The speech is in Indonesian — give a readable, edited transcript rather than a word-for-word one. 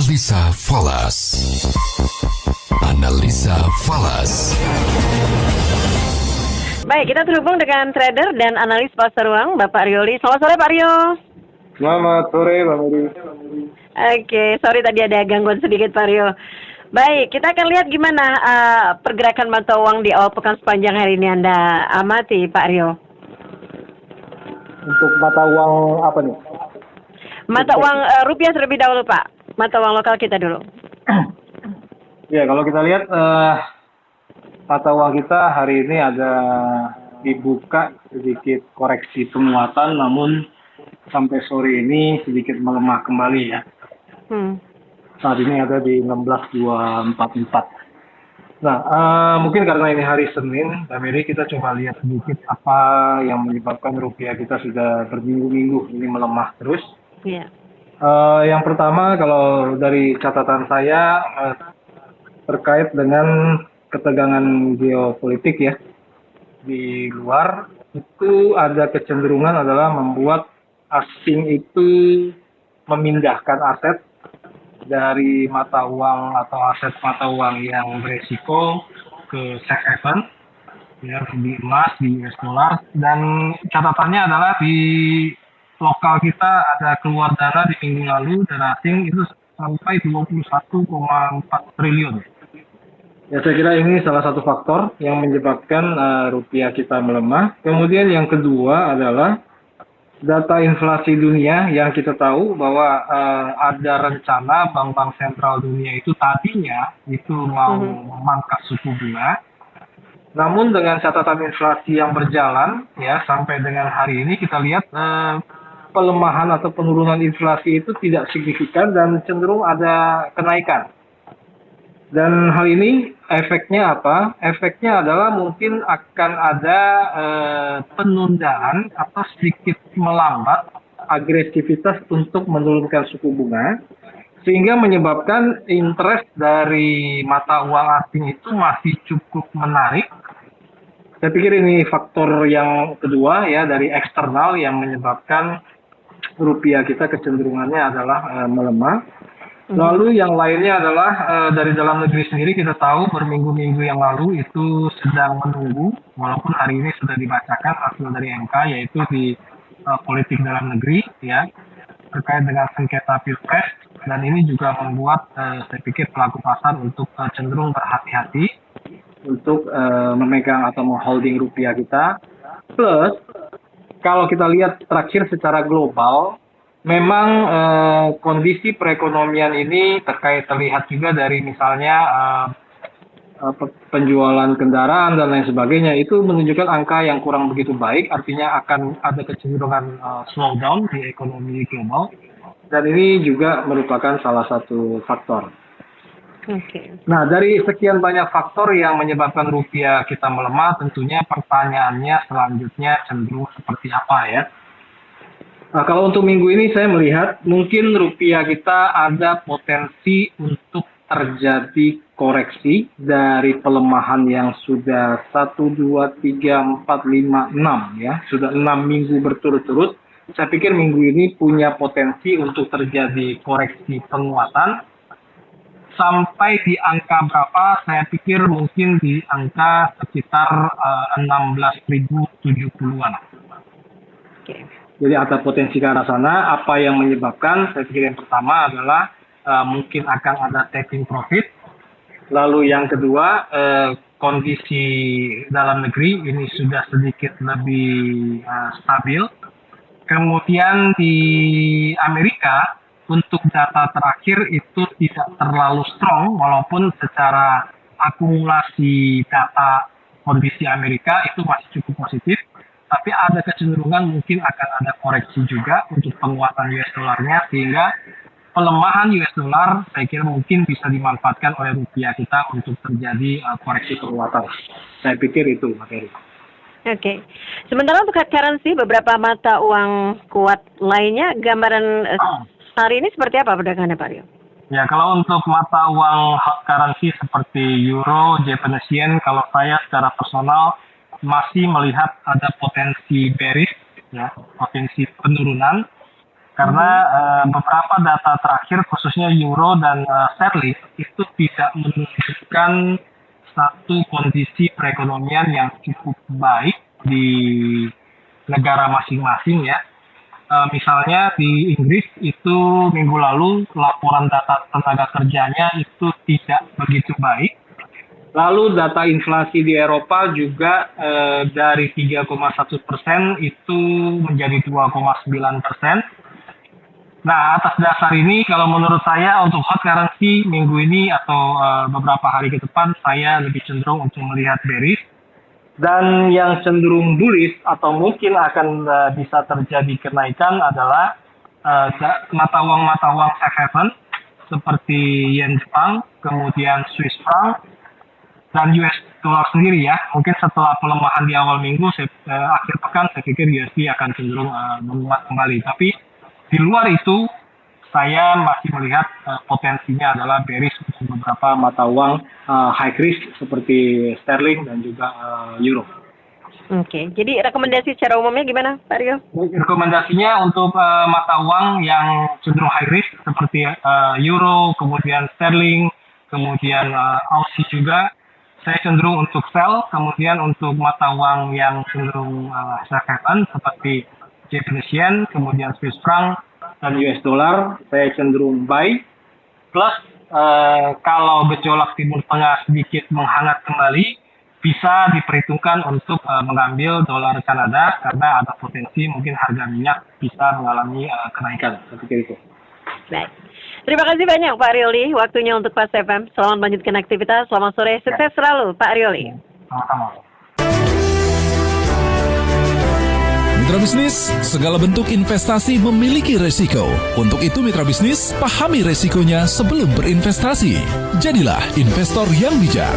Analisa Falas. Analisa Falas. Baik, kita terhubung dengan trader dan analis pasar uang, Bapak Rioli. Selamat sore, Pak Rio. Selamat sore, Bang Edi. Oke, sorry tadi ada gangguan sedikit, Pak Rio. Baik, kita akan lihat gimana pergerakan mata uang di awal pekan sepanjang hari ini Anda amati, Pak Rio. Untuk mata uang apa nih? Mata uang rupiah terlebih dahulu, Pak. Mata uang lokal kita dulu. Ya, kalau kita lihat mata uang kita hari ini ada dibuka sedikit koreksi penguatan, namun sampai sore ini sedikit melemah kembali ya. Saat ini ada di 16.244. Nah, mungkin karena ini hari Senin, Mbak Mary, kita coba lihat sedikit apa yang menyebabkan rupiah kita sudah berminggu-minggu ini melemah terus. Iya. Yang pertama, kalau dari catatan saya terkait dengan ketegangan geopolitik ya di luar, itu ada kecenderungan adalah membuat asing itu memindahkan aset dari mata uang atau aset mata uang yang beresiko ke safe haven, ya, di emas, di US dollar, dan catatannya adalah di lokal kita ada keluar dana di minggu lalu dan asing itu sampai 21,4 triliun. Ya, saya kira ini salah satu faktor yang menyebabkan rupiah kita melemah. Kemudian yang kedua adalah data inflasi dunia yang kita tahu bahwa ada rencana bank-bank sentral dunia itu tadinya itu mau memangkas suku bunga. Namun dengan catatan inflasi yang berjalan ya sampai dengan hari ini kita lihat pelemahan atau penurunan inflasi itu tidak signifikan dan cenderung ada kenaikan. Dan hal ini efeknya apa? Efeknya adalah mungkin akan ada penundaan atau sedikit melambat agresivitas untuk menurunkan suku bunga, sehingga menyebabkan interest dari mata uang asing itu masih cukup menarik. Saya pikir ini faktor yang kedua ya dari eksternal yang menyebabkan rupiah kita kecenderungannya adalah melemah. Lalu yang lainnya adalah dari dalam negeri sendiri kita tahu berminggu-minggu yang lalu itu sedang menunggu, walaupun hari ini sudah dibacakan hasil dari MK yaitu di politik dalam negeri ya terkait dengan sengketa pilpres, dan ini juga membuat saya pikir pelaku pasar untuk cenderung berhati-hati untuk memegang atau mengholding rupiah kita. Plus kalau kita lihat terakhir secara global, memang kondisi perekonomian ini terlihat juga dari misalnya penjualan kendaraan dan lain sebagainya itu menunjukkan angka yang kurang begitu baik, artinya akan ada kecenderungan slowdown di ekonomi global, dan ini juga merupakan salah satu faktor. Nah, dari sekian banyak faktor yang menyebabkan rupiah kita melemah, tentunya pertanyaannya selanjutnya cenderung seperti apa ya? Nah, kalau untuk minggu ini saya melihat mungkin rupiah kita ada potensi untuk terjadi koreksi dari pelemahan yang sudah 1, 2, 3, 4, 5, 6 ya. Sudah 6 minggu berturut-turut. Saya pikir minggu ini punya potensi untuk terjadi koreksi penguatan. Sampai di angka berapa, saya pikir mungkin di angka sekitar 16.070-an. Jadi ada potensi ke arah sana. Apa yang menyebabkan? Saya pikir yang pertama adalah mungkin akan ada taking profit. Lalu yang kedua, kondisi dalam negeri ini sudah sedikit lebih stabil. Kemudian di Amerika, untuk data terakhir itu tidak terlalu strong, walaupun secara akumulasi data kondisi Amerika itu masih cukup positif. Tapi ada kecenderungan mungkin akan ada koreksi juga untuk penguatan US dollarnya, sehingga pelemahan US dollar saya kira mungkin bisa dimanfaatkan oleh rupiah kita untuk terjadi koreksi penguatan. Saya pikir itu materi. Oke. Sementara untuk hard currency, beberapa mata uang kuat lainnya, gambaran hari ini seperti apa perdagangannya, Pak Rio? Ya, kalau untuk mata uang hard currency seperti Euro, Japanese Yen, kalau saya secara personal masih melihat ada potensi bearish, ya, potensi penurunan. Karena beberapa data terakhir khususnya euro dan sterling itu tidak menunjukkan satu kondisi perekonomian yang cukup baik di negara masing-masing ya. Misalnya di Inggris itu minggu lalu laporan data tenaga kerjanya itu tidak begitu baik. Lalu data inflasi di Eropa juga dari 3,1% itu menjadi 2,9%. Nah, atas dasar ini kalau menurut saya untuk hot currency minggu ini atau beberapa hari ke depan saya lebih cenderung untuk melihat bearish. Dan yang cenderung bullish atau mungkin akan bisa terjadi kenaikan adalah mata uang safe haven seperti yen Jepang, kemudian Swiss franc, dan US dollar sendiri ya. Mungkin setelah pelemahan di awal minggu, akhir pekan saya pikir USD akan cenderung menguat kembali. Tapi di luar itu, saya masih melihat potensinya adalah bearish untuk beberapa mata uang high risk seperti sterling dan juga euro. Oke, jadi rekomendasi secara umumnya gimana, Pak Rio? Rekomendasinya untuk mata uang yang cenderung high risk seperti euro, kemudian sterling, kemudian Aussie juga, saya cenderung untuk sell. Kemudian untuk mata uang yang cenderung safe haven seperti Japanese yen, kemudian Swiss franc, dan US dollar, saya cenderung buy. Plus, kalau gejolak Timur Tengah sedikit menghangat kembali, bisa diperhitungkan untuk mengambil dolar Kanada, karena ada potensi mungkin harga minyak bisa mengalami kenaikan. Saya pikir itu. Baik. Terima kasih banyak Pak Rioli, waktunya untuk Fast FM. Selamat melanjutkan aktivitas, selamat sore, sukses selalu Pak Rioli. Sama-sama. Mitra bisnis, segala bentuk investasi memiliki resiko. Untuk itu mitra bisnis, pahami resikonya sebelum berinvestasi. Jadilah investor yang bijak.